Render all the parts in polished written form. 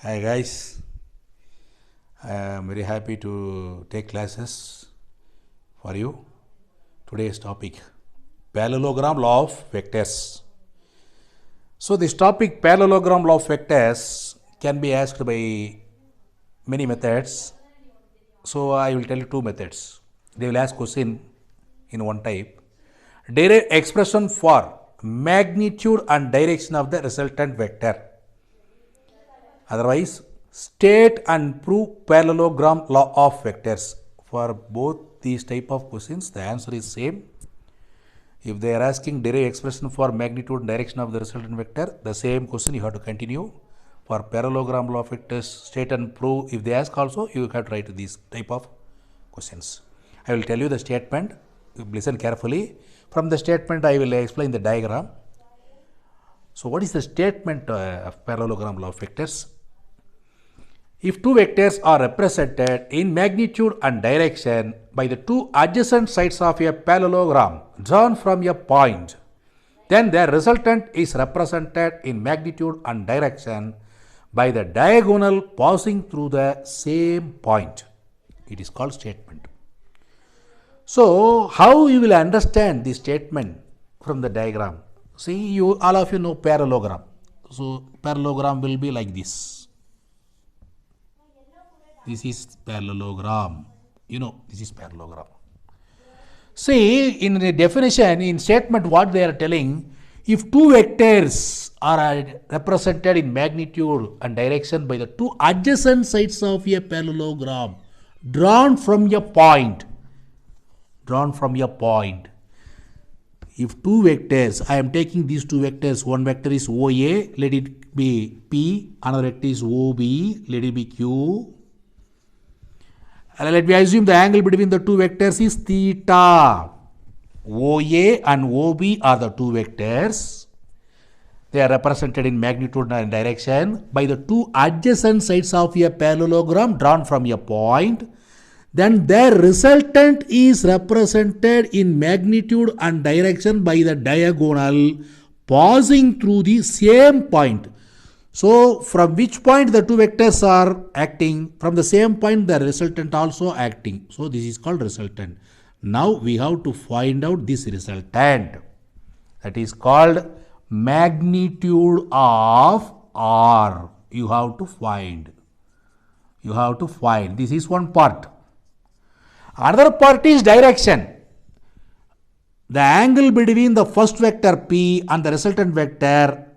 Hi guys, I am very happy to take classes for you. Today's topic, parallelogram law of vectors. So this topic, parallelogram law of vectors, can be asked by many methods. So I will tell you two methods. They will ask question in one type. Derive expression for magnitude and direction of the resultant vector. Otherwise, state and prove parallelogram law of vectors. For both these type of questions, the answer is same. If they are asking derive expression for magnitude and direction of the resultant vector, the same question you have to continue. For parallelogram law of vectors, state and prove, if they ask also, you have to write these type of questions. I will tell you the statement. Listen carefully. From the statement, I will explain the diagram. So, what is the statement of parallelogram law of vectors? If two vectors are represented in magnitude and direction by the two adjacent sides of a parallelogram drawn from a point, then their resultant is represented in magnitude and direction by the diagonal passing through the same point. It is called statement. So, how you will understand this statement from the diagram? See, all of you know parallelogram. So, parallelogram will be like this. This is parallelogram. You know, this is parallelogram. See, in the definition, in statement, what they are telling, if two vectors are represented in magnitude and direction by the two adjacent sides of a parallelogram drawn from a point, if two vectors, I am taking these two vectors, one vector is OA, let it be P, another vector is OB, let it be Q. Let me assume the angle between the two vectors is theta. OA and OB are the two vectors. They are represented in magnitude and direction by the two adjacent sides of a parallelogram drawn from a point. Then their resultant is represented in magnitude and direction by the diagonal passing through the same point. So, from which point the two vectors are acting, from the same point the resultant also acting. So, this is called resultant. Now, we have to find out this resultant. That is called magnitude of R. You have to find. This is one part. Another part is direction. The angle between the first vector P and the resultant vector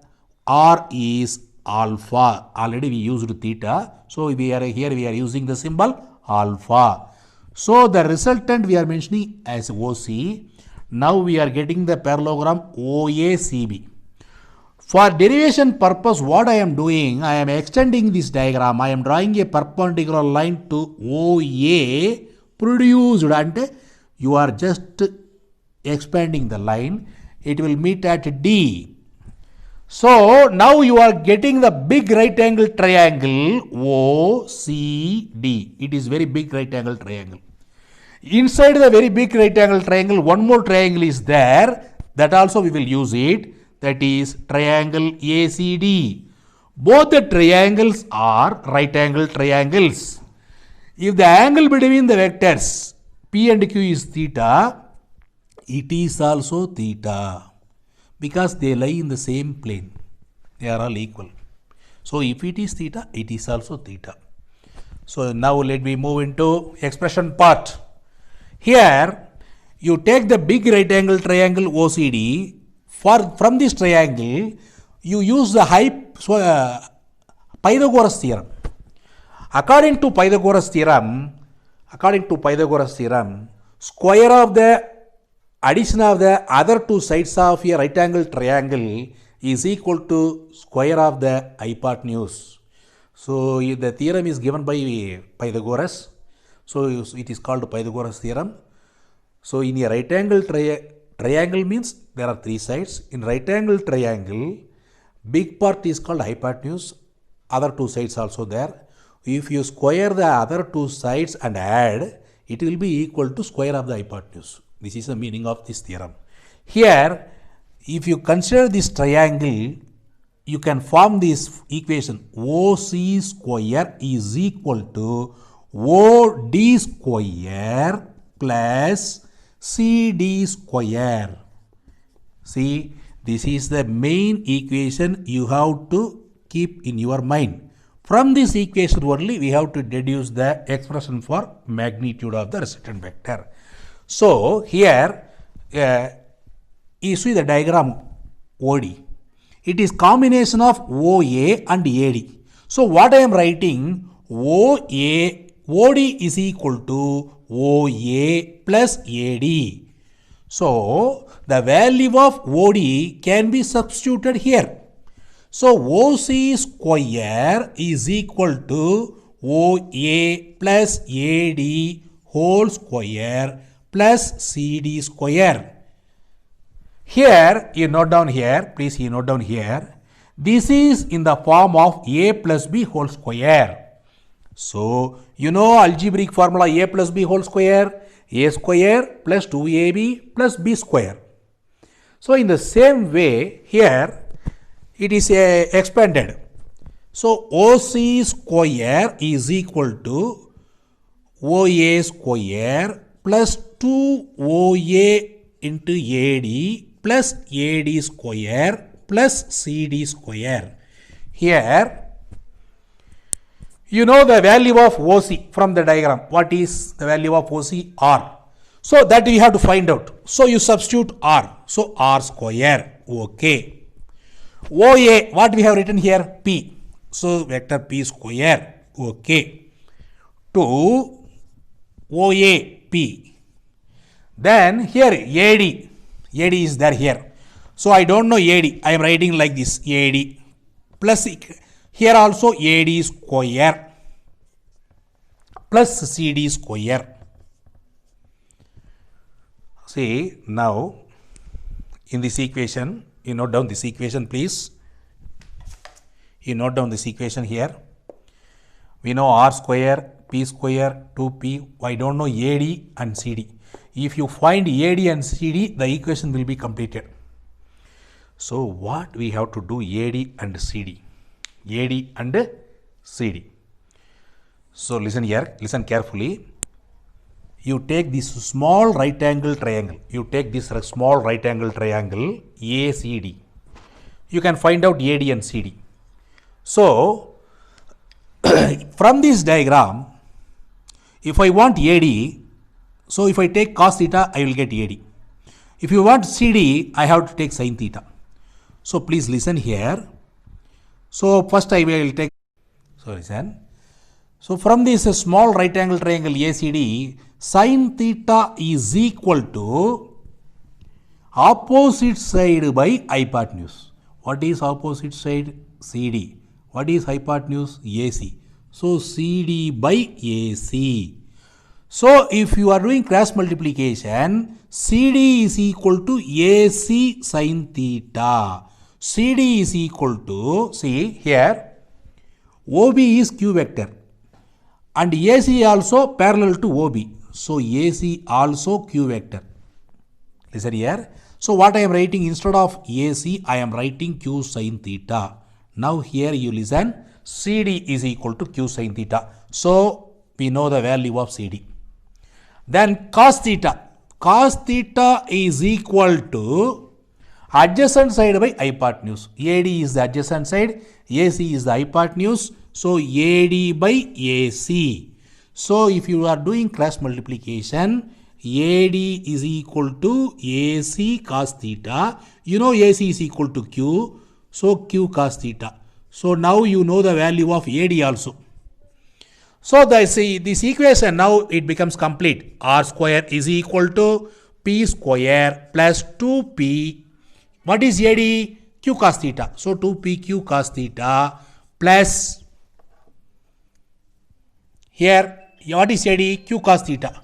R is alpha. Already we used theta. So, we are using the symbol alpha. So, the resultant we are mentioning as OC. Now, we are getting the parallelogram OACB. For derivation purpose, what I am doing, I am extending this diagram. I am drawing a perpendicular line to OA produced, and you are just expanding the line. It will meet at D. So, now you are getting the big right angle triangle OCD. It is very big right angle triangle. Inside the very big right angle triangle, one more triangle is there. That also we will use it. That is triangle ACD. Both the triangles are right angle triangles. If the angle between the vectors P and Q is theta, it is also theta. Because they lie in the same plane. They are all equal. So, if it is theta, it is also theta. So, now let me move into expression part. Here, you take the big right angle triangle OCD. From this triangle, you use the Pythagoras theorem. According to Pythagoras theorem, square of the addition of the other two sides of a right angle triangle is equal to square of the hypotenuse. So, the theorem is given by Pythagoras. So, it is called Pythagoras theorem. So, in a right angle triangle means there are three sides. In right angle triangle, big part is called hypotenuse, other two sides also there. If you square the other two sides and add, it will be equal to square of the hypotenuse. This is the meaning of this theorem. Here, if you consider this triangle you can form this equation OC square is equal to OD square plus CD square. See, this is the main equation you have to keep in your mind. From this equation only we have to deduce the expression for magnitude of the resultant vector. So here you see the diagram OD. It is combination of OA and AD. So what I am writing, OD is equal to OA plus AD. So the value of OD can be substituted here. So OC square is equal to OA plus AD whole square plus CD square. Here you note down here, please you note down here, this is in the form of A plus B whole square. So you know algebraic formula A plus B whole square, A square plus 2AB plus B square. So in the same way here it is expanded. So OC square is equal to OA square plus 2OA into AD plus AD square plus CD square. Here you know the value of OC from the diagram. What is the value of OC? R. So that we have to find out. So you substitute R. So R square. Okay. OA, what we have written here? P. So vector P square. Okay. To OA P. Then here AD. AD is there here. So I don't know AD. I am writing like this. AD plus here also AD square plus CD square. See now in this equation, you note down this equation please. You note down this equation here. We know R square, P square, 2P. I don't know AD and CD. If you find AD and CD, the equation will be completed. So what we have to do? AD and CD. AD and CD. So listen here, listen carefully. You take this small right angle triangle. You take this small right angle triangle ACD. You can find out AD and CD. So from this diagram, if I want AD, so if I take cos theta, I will get AD. If you want CD, I have to take sin theta. So please listen here. So first I will take, so listen. So from this small right angle triangle ACD, sin theta is equal to opposite side by hypotenuse. What is opposite side? CD. What is hypotenuse? AC. So CD by AC. So if you are doing cross multiplication, CD is equal to AC sin theta. CD is equal to, see here, OB is Q vector and AC also parallel to OB. So AC also Q vector. Listen here. So what I am writing, instead of AC, I am writing Q sin theta. Now here you listen, CD is equal to Q sin theta. So we know the value of CD. Then cos theta. Cos theta is equal to adjacent side by hypotenuse. AD is the adjacent side, AC is the hypotenuse. So AD by AC. So if you are doing cross multiplication, AD is equal to AC cos theta. You know AC is equal to Q. So Q cos theta. So now you know the value of AD also. So this equation now it becomes complete. R square is equal to P square plus 2P. What is AD? Q cos theta. So 2P Q cos theta plus here what is AD? Q cos theta.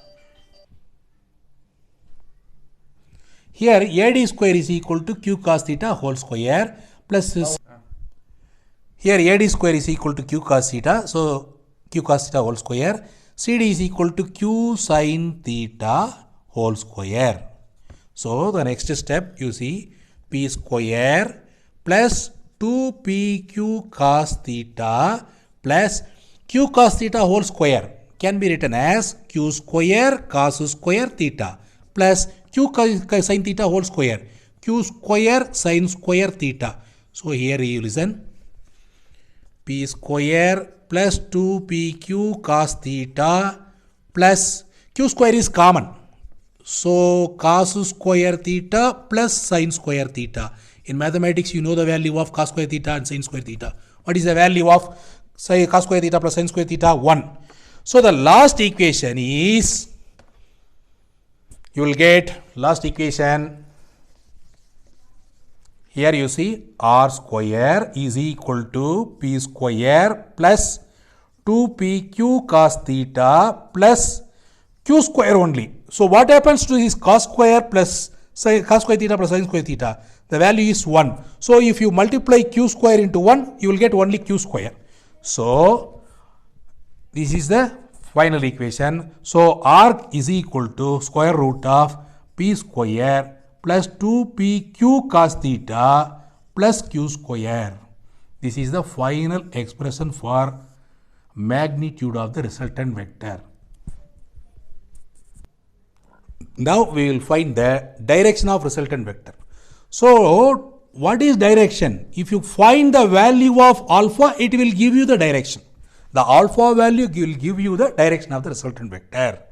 Here AD square is equal to Q cos theta whole square plus this. Here AD square is equal to Q cos theta. So Q cos theta whole square. CD is equal to Q sin theta whole square. So the next step you see P square plus 2pq cos theta plus q cos theta whole square can be written as q square cos square theta plus q sin theta whole square, q square sin square theta. So here you listen, p square plus 2pq cos theta plus q square is common. So cos square theta plus sin square theta. In mathematics, you know the value of cos square theta and sin square theta. What is the value of say cos square theta plus sin square theta? 1. So the last equation is, you will get last equation. Here you see r square is equal to p square plus 2pq cos theta plus q square only. So what happens to this cos square plus cos square theta plus sin square theta? The value is 1. So if you multiply q square into 1, you will get only q square. So this is the final equation. So r is equal to square root of p square plus 2pq cos theta plus q square. This is the final expression for magnitude of the resultant vector. Now we will find the direction of resultant vector. So what is direction? If you find the value of alpha, it will give you the direction. The alpha value will give you the direction of the resultant vector.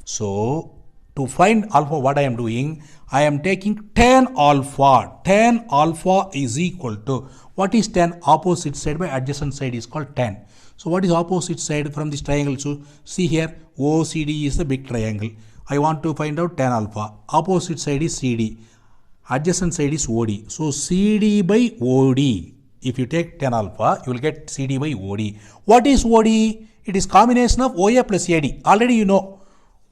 So to find alpha, what I am doing, I am taking tan alpha. Tan alpha is equal to, what is tan? Opposite side by adjacent side is called tan. So what is opposite side from this triangle? So see here, OCD is the big triangle. I want to find out tan alpha. Opposite side is CD. Adjacent side is OD. So CD by OD. If you take tan alpha, you will get CD by OD. What is OD? It is combination of OA plus AD. Already you know.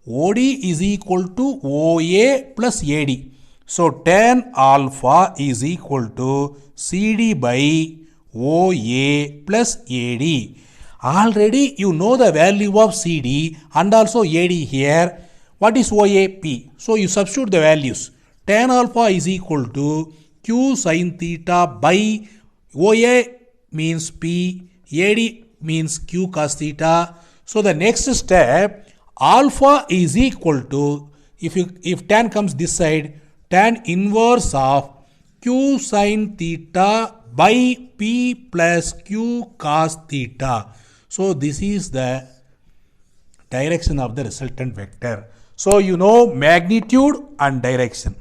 OD is equal to OA plus AD. So tan alpha is equal to CD by OA plus AD. Already you know the value of CD and also AD here. What is OAP? So you substitute the values. Tan alpha is equal to q sin theta by OA means P, AD means q cos theta. So the next step, alpha is equal to, if tan comes this side, tan inverse of q sin theta by P plus q cos theta. So this is the direction of the resultant vector. So you know magnitude and direction.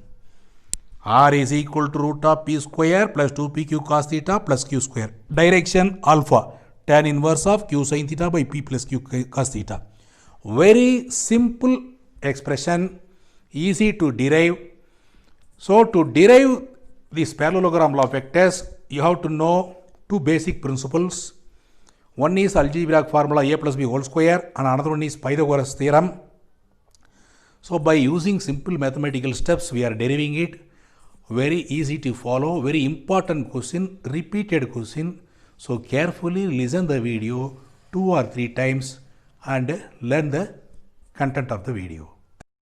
R is equal to root of p square plus 2pq cos theta plus q square. Direction alpha, tan inverse of q sin theta by p plus q cos theta. Very simple expression, easy to derive. So to derive this parallelogram law of vectors, you have to know two basic principles. One is algebraic formula a plus b whole square and another one is Pythagoras theorem. So by using simple mathematical steps, we are deriving it. Very easy to follow, very important question, repeated question. So carefully listen the video 2 or 3 times and learn the content of the video.